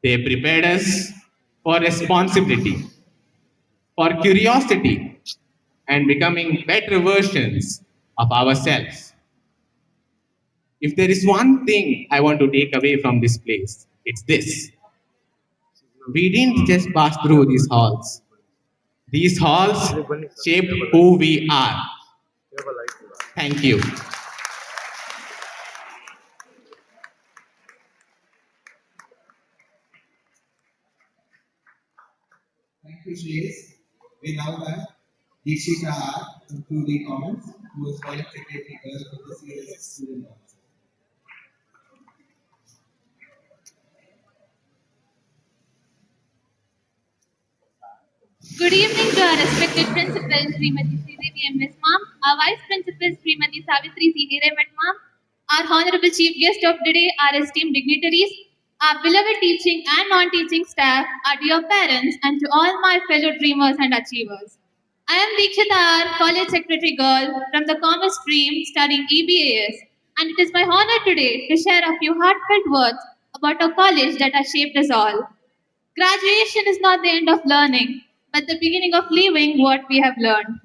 They prepared us for responsibility, for curiosity, and becoming better versions of ourselves. If there is one thing I want to take away from this place, it's this. We didn't just pass through these halls. These halls shaped who we are. Thank you. Thank you, Shreyas. We now have Dikshita R. concluding comments, who is Vice Secretary Girl of the CSS Student Council. Good evening to our respected principal, Srimati Sridevi M.S. Ma'am, our vice principal, Srimati Savitri C. Hiremat Ma'am, our honorable chief guest of the day, our esteemed dignitaries, our beloved teaching and non-teaching staff, our dear parents, and to all my fellow dreamers and achievers. I am Dikshita R, college secretary girl from the commerce stream studying EBAS, and it is my honor today to share a few heartfelt words about a college that has shaped us all. Graduation is not the end of learning, but the beginning of living what we have learned.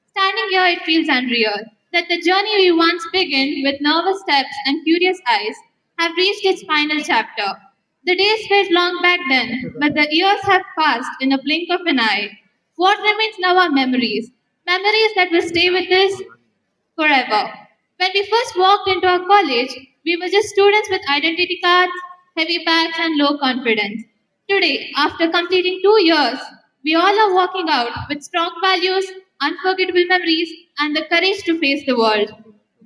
Standing here, it feels unreal that the journey we once began with nervous steps and curious eyes have reached its final chapter. The days felt long back then, but the years have passed in a blink of an eye. What remains now are memories, memories that will stay with us forever. When we first walked into our college, we were just students with identity cards, heavy bags, and low confidence. Today, after completing 2 years, we all are walking out with strong values, unforgettable memories, and the courage to face the world.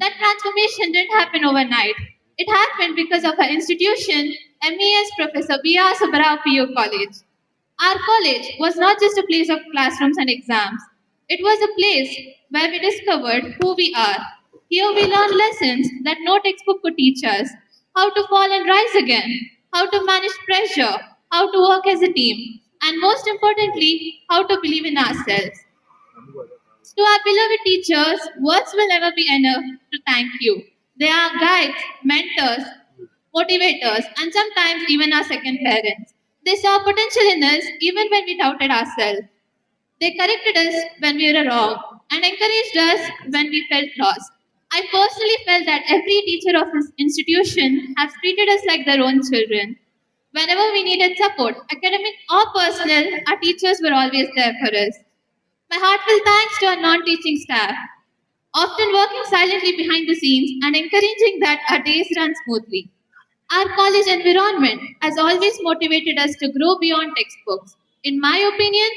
That transformation didn't happen overnight. It happened because of our institution, MES Professor B.R. Subbarao PU College. Our college was not just a place of classrooms and exams. It was a place where we discovered who we are. Here we learned lessons that no textbook could teach us: how to fall and rise again, how to manage pressure, how to work as a team, and most importantly, how to believe in ourselves. To our beloved teachers, words will never be enough to thank you. They are guides, mentors, motivators, and sometimes even our second parents. They saw potential in us even when we doubted ourselves. They corrected us when we were wrong and encouraged us when we felt lost. I personally felt that every teacher of this institution has treated us like their own children. Whenever we needed support, academic or personal, our teachers were always there for us. My heartfelt thanks to our non teaching staff, often working silently behind the scenes and encouraging that our days run smoothly. Our college environment has always motivated us to grow beyond textbooks. In my opinion,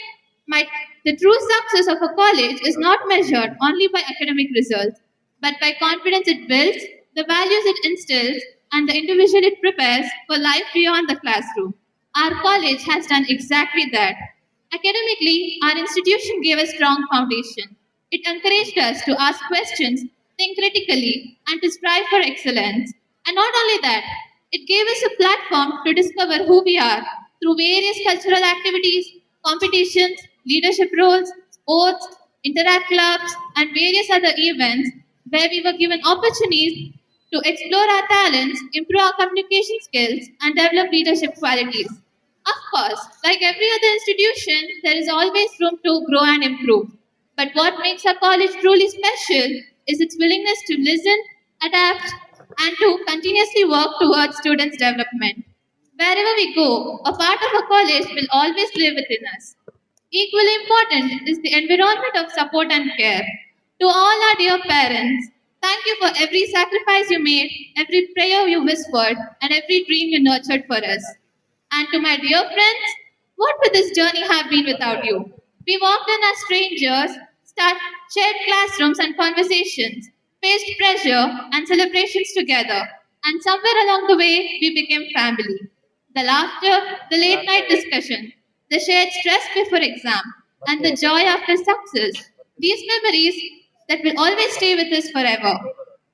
the true success of a college is not measured only by academic results, but by confidence it builds, the values it instills, and the individual it prepares for life beyond the classroom. Our college has done exactly that. Academically, our institution gave a strong foundation. It encouraged us to ask questions, think critically, and to strive for excellence. And not only that, it gave us a platform to discover who we are through various cultural activities, competitions, leadership roles, sports, interact clubs, and various other events where we were given opportunities to explore our talents, improve our communication skills, and develop leadership qualities. Of course, like every other institution, there is always room to grow and improve. But what makes a college truly special is its willingness to listen, adapt, and to continuously work towards students' development. Wherever we go, a part of a college will always live within us. Equally important is the environment of support and care. To all our dear parents, thank you for every sacrifice you made, every prayer you whispered, and every dream you nurtured for us. And to my dear friends, what would this journey have been without you? We walked in as strangers, shared classrooms and conversations, faced pressure and celebrations together, and somewhere along the way, we became family. The laughter, the late night discussion, the shared stress before exam, and the joy after success. These memories that will always stay with us forever.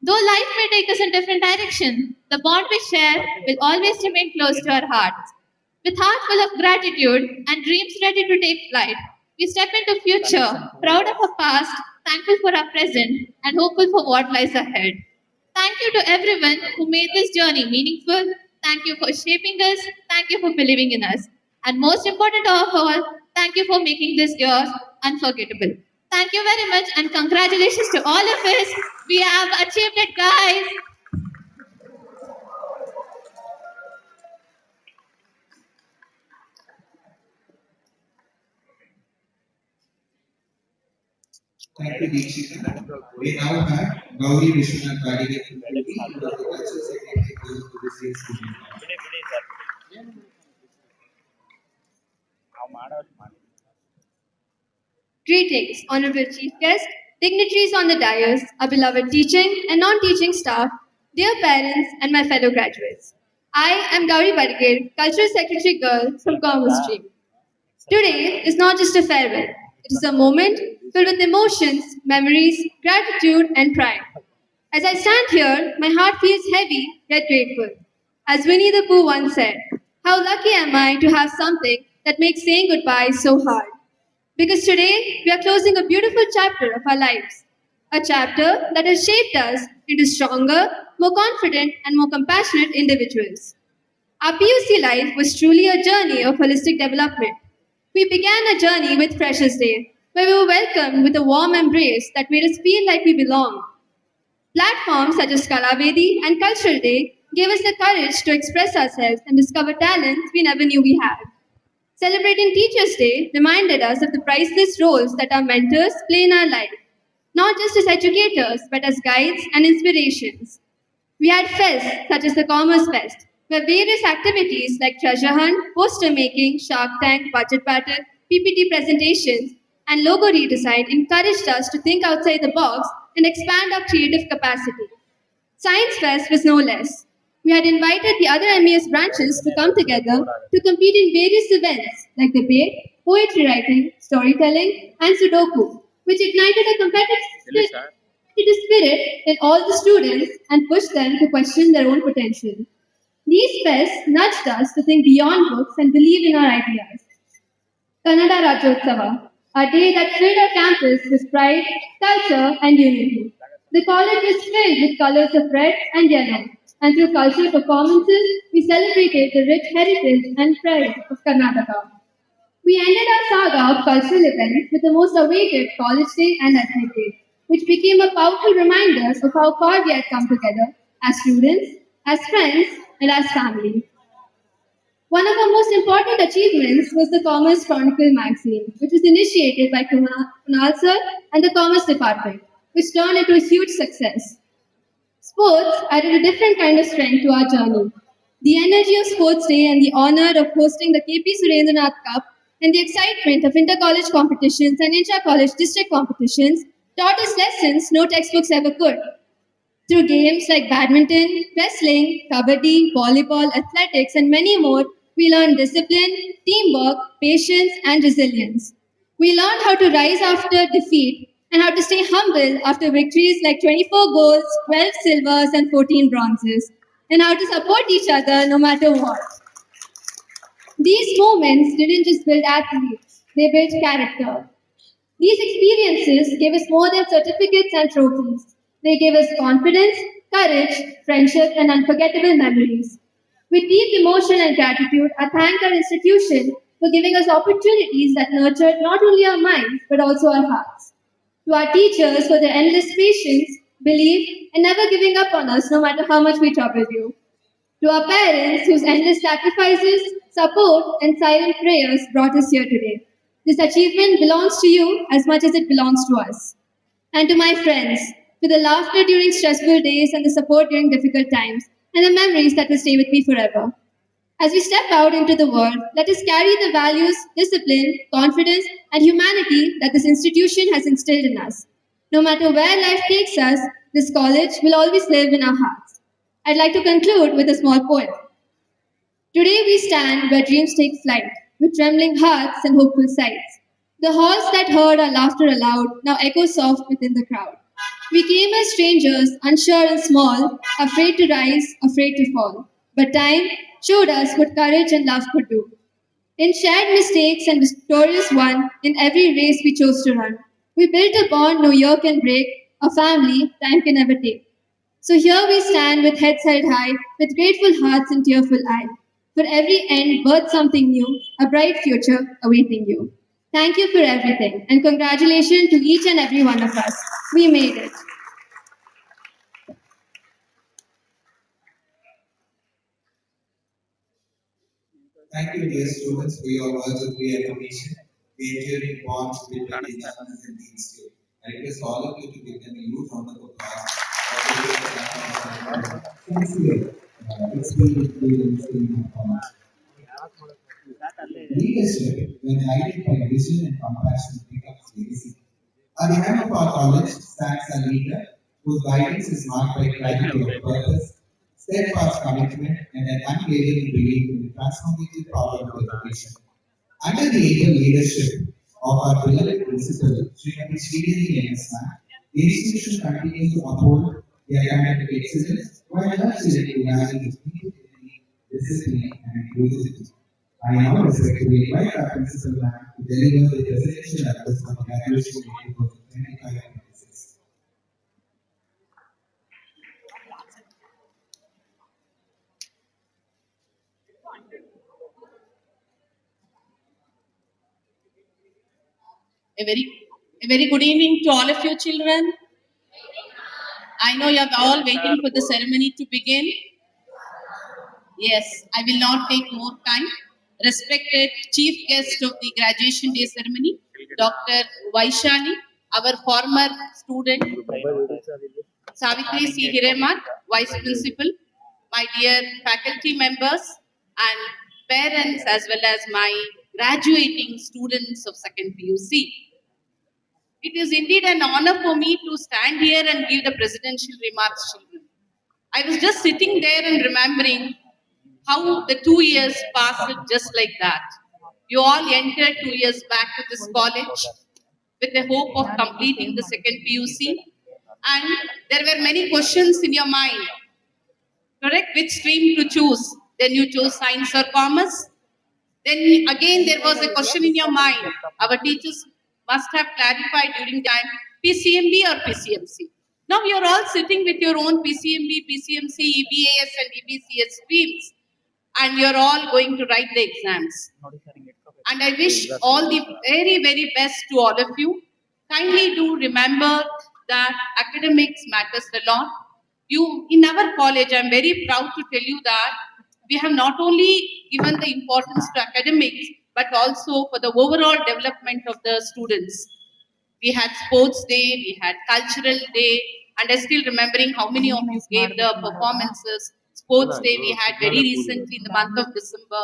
Though life may take us in different directions, the bond we share will always remain close to our hearts. With heart full of gratitude and dreams ready to take flight, we step into future, proud of our past, thankful for our present, and hopeful for what lies ahead. Thank you to everyone who made this journey meaningful. Thank you for shaping us. Thank you for believing in us. And most important of all, thank you for making this year unforgettable. Thank you very much and congratulations to all of us. We have achieved it, guys. Thank you, Deekshita. We now have Gauri Vishwanath Padigan from Puri, who was the Cultural Secretary for this year's event. Greetings, Honorable Chief Guest, dignitaries on the dais, our beloved teaching and non-teaching staff, dear parents, and my fellow graduates. I am Gauri Badgir, Cultural Secretary Girl from Commerce Stream. Today is not just a farewell, it is a moment filled with emotions, memories, gratitude, and pride. As I stand here, my heart feels heavy yet grateful. As Winnie the Pooh once said, how lucky am I to have something that makes saying goodbye so hard? Because today we are closing a beautiful chapter of our lives. A chapter that has shaped us into stronger, more confident, and more compassionate individuals. Our PUC life was truly a journey of holistic development. We began a journey with Freshers' Day, where we were welcomed with a warm embrace that made us feel like we belonged. Platforms such as Kalavedi and Cultural Day gave us the courage to express ourselves and discover talents we never knew we had. Celebrating Teachers' Day reminded us of the priceless roles that our mentors play in our life, not just as educators, but as guides and inspirations. We had fests such as the Commerce Fest, where various activities like treasure hunt, poster making, Shark Tank, budget battle, PPT presentations, and logo redesign encouraged us to think outside the box and expand our creative capacity. Science Fest was no less. We had invited the other MES branches to come together to compete in various events like debate, poetry writing, storytelling, and Sudoku, which ignited a competitive spirit in all the students and pushed them to question their own potential. These fests nudged us to think beyond books and believe in our ideas. Kannada Rajyotsava, a day that filled our campus with pride, culture, and unity. The college was filled with colors of red and yellow, and through cultural performances, we celebrated the rich heritage and pride of Karnataka. We ended our saga of cultural events with the most awaited College Day and Ethnic Day, which became a powerful reminder of how far we had come together as students, as friends, and as family. One of our most important achievements was the Commerce Chronicle magazine, which was initiated by Kunal sir and the Commerce Department, which turned into a huge success. Sports added a different kind of strength to our journey. The energy of Sports Day and the honor of hosting the KP Surendranath Cup and the excitement of inter-college competitions and intra-college district competitions taught us lessons no textbooks ever could. Through games like badminton, wrestling, kabaddi, volleyball, athletics, and many more, we learned discipline, teamwork, patience, and resilience. We learned how to rise after defeat and how to stay humble after victories like 24 golds, 12 silvers, and 14 bronzes, and how to support each other no matter what. These moments didn't just build athletes, they built character. These experiences gave us more than certificates and trophies. They gave us confidence, courage, friendship, and unforgettable memories. With deep emotion and gratitude, I thank our institution for giving us opportunities that nurtured not only our minds but also our hearts. To our teachers for their endless patience, belief, and never giving up on us no matter how much we troubled you. To our parents whose endless sacrifices, support, and silent prayers brought us here today. This achievement belongs to you as much as it belongs to us. And to my friends, for the laughter during stressful days and the support during difficult times, and the memories that will stay with me forever. As we step out into the world, let us carry the values, discipline, confidence, and humanity that this institution has instilled in us. No matter where life takes us, this college will always live in our hearts. I'd like to conclude with a small poem. Today we stand where dreams take flight, with trembling hearts and hopeful sights. The halls that heard our laughter aloud now echo soft within the crowd. We came as strangers, unsure and small, afraid to rise, afraid to fall. But time showed us what courage and love could do. In shared mistakes and victorious one, in every race we chose to run. We built a bond no year can break, a family time can never take. So here we stand with heads held high, with grateful hearts and tearful eye. For every end birth something new, a bright future awaiting you. Thank you for everything, and congratulations to each and every one of us. We made it. Thank you, dear students, for your words of reaffirmation. The enduring bonds between the learners and the institute. I request all of you to give them a huge round of applause. Sincerely, it's been a privilege to be informed. Leadership, when guided by vision and compassion, becomes legacy. On behalf of our college stands a leader whose guidance is marked by clarity of purpose, steadfast commitment, and an unwavering belief in the transformative power of education. Under the able leadership of our beloved principal, Srimati Sridevi MS, the institution continues to uphold the academic excellence while nurturing the values of creativity, discipline, and inclusivity. I now respectfully invite our principal ma'am to deliver the presidential address for the graduation in 2025-26. A very, a very good evening to all of you children. I know you are all waiting for the ceremony to begin. Yes, I will not take more time. Respected chief guest of the graduation day ceremony, Dr. Vaishali, our former student, Savitri C. Hiremat, Vice Principal, my dear faculty members and parents as well as my graduating students of second PUC. It is indeed an honor for me to stand here and give the presidential remarks, children. I was just sitting there and remembering how the 2 years passed just like that. You all entered 2 years back to this college with the hope of completing the second PUC, and there were many questions in your mind. Correct? Which stream to choose? Then you chose science or commerce. Then again, there was a question in your mind. Our teachers must have clarified during time PCMB or PCMC. Now you're all sitting with your own PCMB, PCMC, EBAS, and EBCS streams, and you're all going to write the exams. And I wish all the very, very best to all of you. Kindly do remember that academics matters a lot. You, in our college, I'm very proud to tell you that we have not only given the importance to academics, but also for the overall development of the students. We had sports day, we had cultural day, and I still remembering how many of you gave the performances. Sports day we had very recently in the month of December,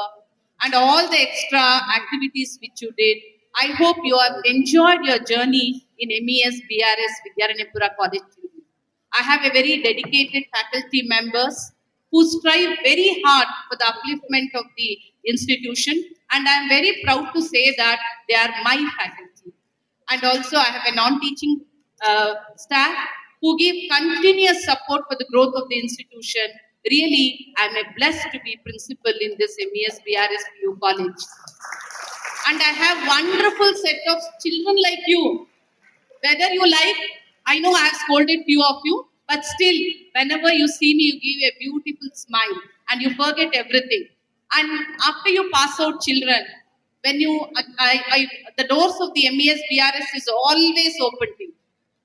and all the extra activities which you did. I hope you have enjoyed your journey in MES BRS Vidyaranipura College. I have a very dedicated faculty members who strive very hard for the upliftment of the institution, and I am very proud to say that they are my faculty. And also, I have a non-teaching staff who give continuous support for the growth of the institution. Really, I am a blessed to be principal in this MES BRSPU college. And I have wonderful set of children like you. Whether you like, I know I have scolded few of you, but still, whenever you see me, you give a beautiful smile and you forget everything. And after you pass out, children, when you, the doors of the MES BRS is always open to you.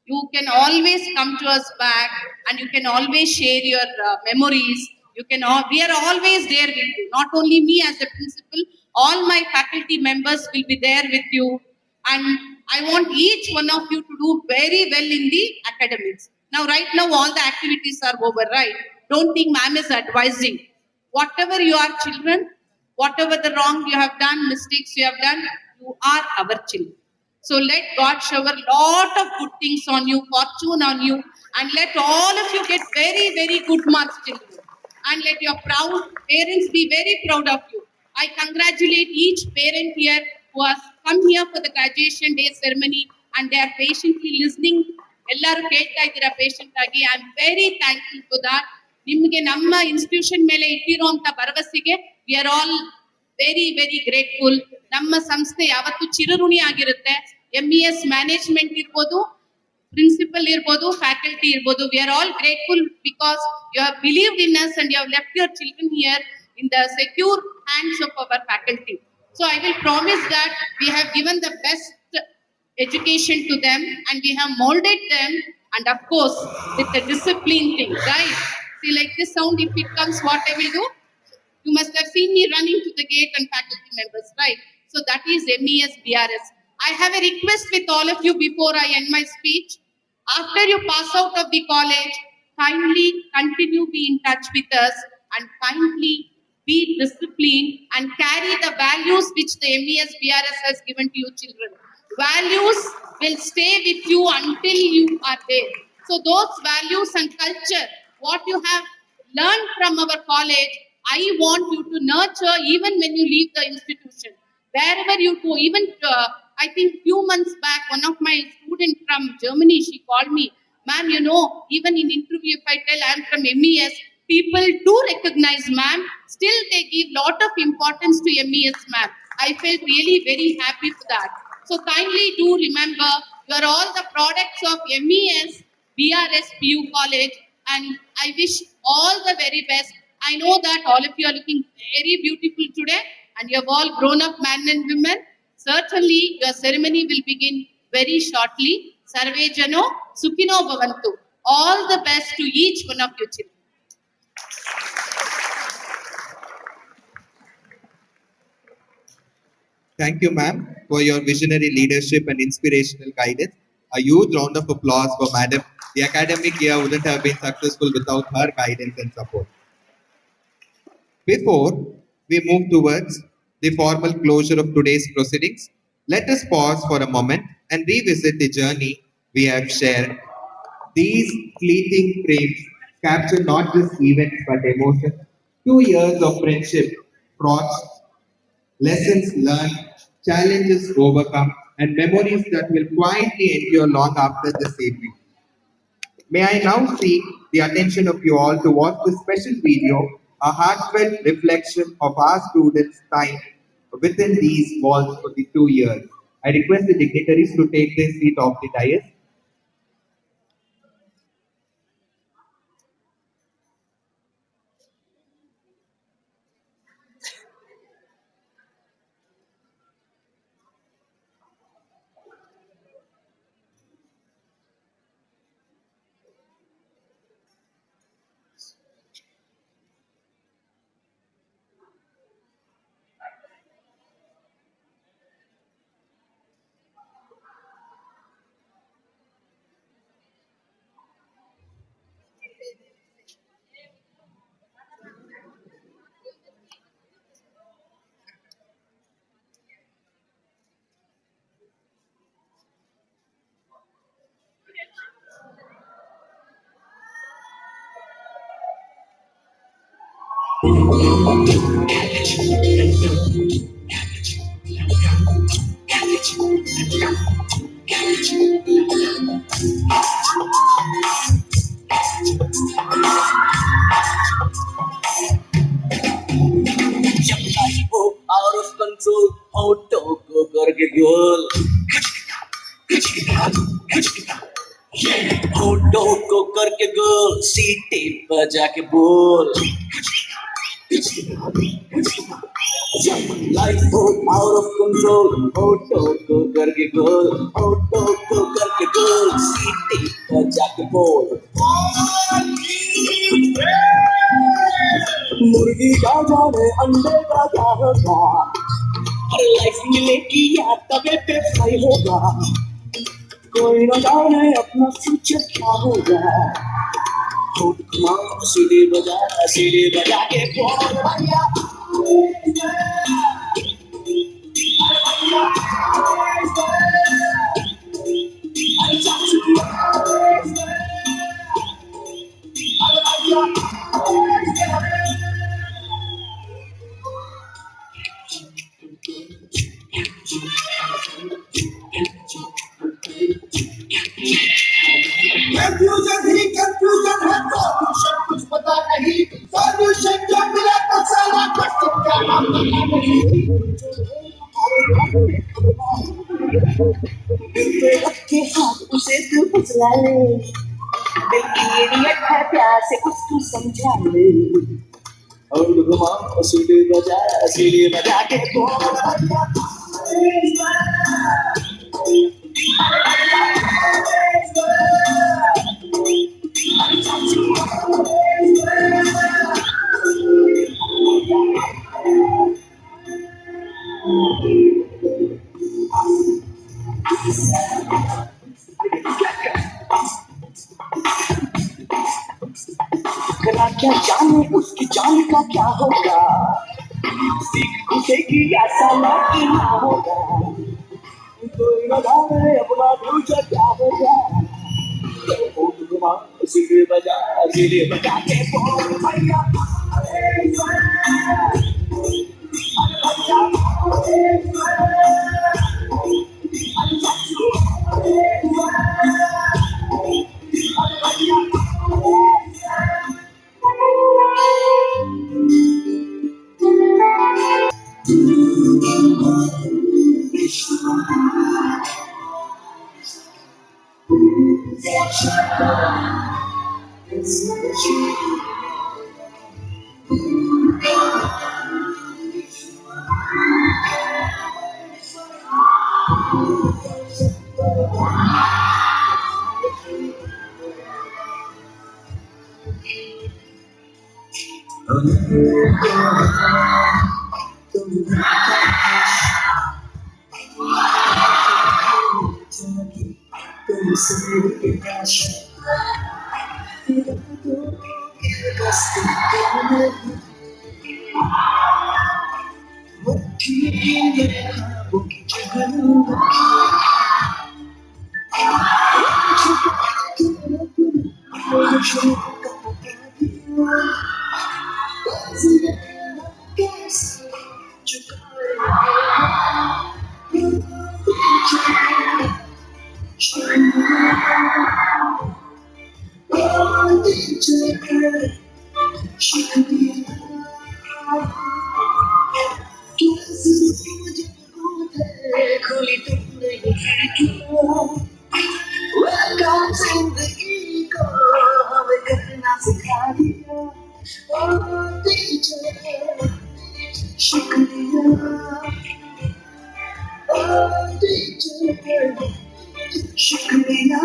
You can always come to us back, and you can always share your memories. We are always there with you. Not only me as a principal, all my faculty members will be there with you. And I want each one of you to do very well in the academics. Now, right now, all the activities are over, right? Don't think ma'am is advising. Whatever you are, children, whatever the wrong you have done, mistakes you have done, you are our children. So let God shower lot of good things on you, fortune on you, and let all of you get very, very good marks, children. And let your proud parents be very proud of you. I congratulate each parent here who has come here for the graduation day ceremony, and they are patiently listening. ಎಲ್ಲರೂ ಕೇಳ್ತಾ ಇದ್ದೀರಾ patient ಆಗಿ. I am very thankful for that. ನಿಮಗೆ ನಮ್ಮ institution ಮೇಲೆ ಇಟ್ಟಿರುವಂತ ಭರವಸೆಗೆ we are all very very grateful. ನಮ್ಮ ಸಂಸ್ಥೆ ಯಾವತ್ತೂ ಚಿರಋಣಿ ಆಗಿರುತ್ತೆ. MES ಮ್ಯಾನೇಜ್ಮೆಂಟ್ ಇರ್ಬೋದು, ಪ್ರಿನ್ಸಿಪಲ್ ಇರ್ಬೋದು, ಫ್ಯಾಕಲ್ಟಿ ಇರ್ಬೋದು, we are all grateful because you have believed in us and you have left your children here in the secure hands of our faculty. So I will promise that we have given the best education to them and we have molded them, and of course with the discipline thing, right? See, like this sound, if it comes, what I will do? You must have seen me running to the gate and faculty members, right? So that is MES BRS. I have a request with all of you before I end my speech. After you pass out of the college, kindly continue be in touch with us and kindly be disciplined and carry the values which the MES BRS has given to you children. Values will stay with you until you are there. So those values and culture, what you have learned from our college, I want you to nurture even when you leave the institution. Wherever you go, even I think few months back, one of my students from Germany, she called me, ma'am, you know, even in interview, if I tell I'm from MES, people do recognize, ma'am. Still, they give lot of importance to MES, ma'am. I felt really very happy for that. So kindly do remember, you are all the products of MES, BRS, PU College, and I wish all the very best. I know that all of you are looking very beautiful today, and you have all grown up men and women. Certainly, your ceremony will begin very shortly. Sarve Jano, Sukhino Bhavantu. All the best to each one of you children. Thank you, ma'am, for your visionary leadership and inspirational guidance. A huge round of applause for Madam. The academic year wouldn't have been successful without her guidance and support. Before we move towards the formal closure of today's proceedings, let us pause for a moment and revisit the journey we have shared. These fleeting frames capture not just events but emotions. 2 years of friendship, fraught, lessons learned, challenges overcome, and memories that will quietly endure long after this evening. May I now seek the attention of you all to watch this special video, a heartfelt reflection of our students' time within these walls for the 2 years. I request the dignitaries to take their seat off the dais. वो out of control होठों को करके गोल होठों को करके गोल सीटी बजा के बोल लाइफ हो out of control होठों को करके गोल होठों को करके गोल सीटी बजा के बोल मुर्गी का जाने अंडे का क्या होगा अरे लाइफ मिलेगी या तवे पे फ्राई होगा कोई न जाने अपना फ्यूचर क्या होगा होठ घुमा सीढ़ी बजा के बोल भैया कंफ्यूजन ही कंफ्यूजन है सॉल्यूशन कुछ पता नहीं सॉल्यूशन जो मिला तो साला कुछ क्या नाम नहीं रख के हाथ उसे तू फुसला ले, दिल की इडियट है प्यार से कुछ तू समझा ले। और घुमा सीढ़ी बजा के बोल करा क्या जाने उसकी जान का क्या होगा, सीख घुसेगी ऐसा लाकी ना होगा, कोई न जाने अपना फ्यूचर क्या होगा। तो घुमा सीढ़ी बजा के बोल भैया खुली तुमने खिड़कियां, welcome जिंदगी को हमें करना सिखा दिया। ओ टीचर शुक्रिया, ओ टीचर शुक्रिया।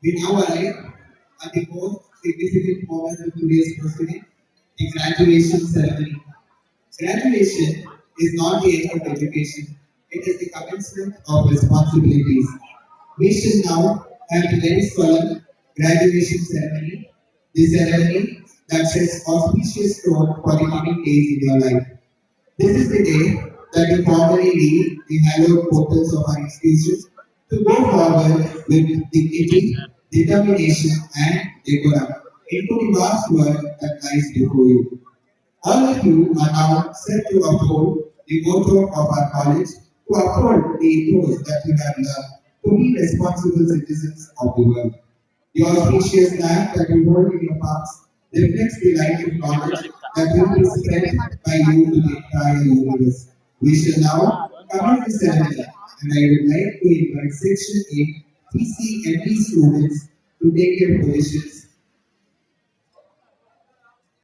We now arrive at the most significant moment of today's proceeding, the graduation ceremony. Graduation is not the end of education, it is the commencement of responsibilities. We shall now have the very solemn graduation ceremony, the ceremony that sets auspicious tone for the coming days in your life. This is the day that we formally leave the hallowed portals of our institutions to go forward with dignity, determination, and decorum into the vast world that lies before you. All of you are now set to uphold the motto of our college, to uphold the ethos that you have learned, to be responsible citizens of the world. The auspicious lamp that you hold in your palms reflects the light of knowledge that will be spread by you to the entire universe. We shall now commence the ceremony, and I would like to invite Section 8 We seek every students to take their positions